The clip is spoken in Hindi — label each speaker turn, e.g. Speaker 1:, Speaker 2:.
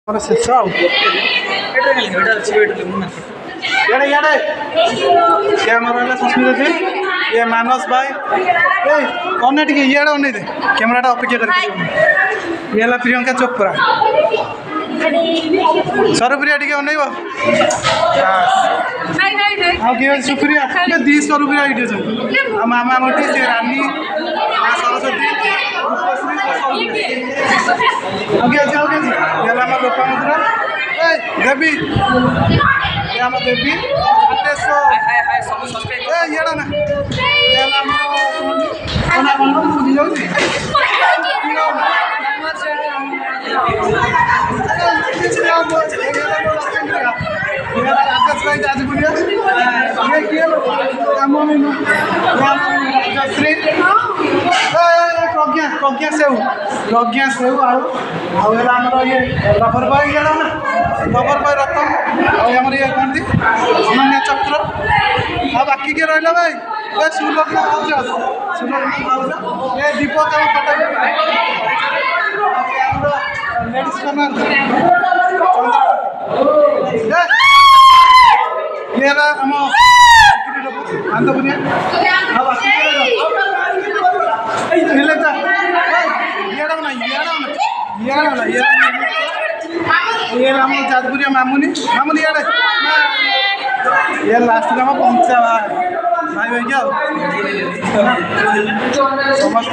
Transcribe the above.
Speaker 1: మన శేషావు इधर इधर कैमरा सुस्मिता जी ये मानस भाई ए कौन है टिके इधर उन्हें दे कैमरा अपेक्षा करके ये ला प्रियंका चोपड़ा सरुप्रिया टिके उन्हें वो हाँ क्या सुप्रिया ये 10 सरुप्रिया इधर जो मामा मोटी से रानी माँ सरस्वती ओके जी ये ला हमारे लोका मुद्रा ए देवी ये हमारे देवी अटेसो ए ये ना ये ला हमारा कौन मुझे जाओ जी प्रज्ञा सेव आमर ये रबर बाई ना रबर बाई रतन आमर ये कौन थी अनन्या चक्र आ बाकी के रहा भाई सुलग्न ये दीपक ये आम आंध्रपुरिया ये जाजपुरिया मामुनी मामुनी ये लास्ट में पहुंचा भाई भाई क्या समझ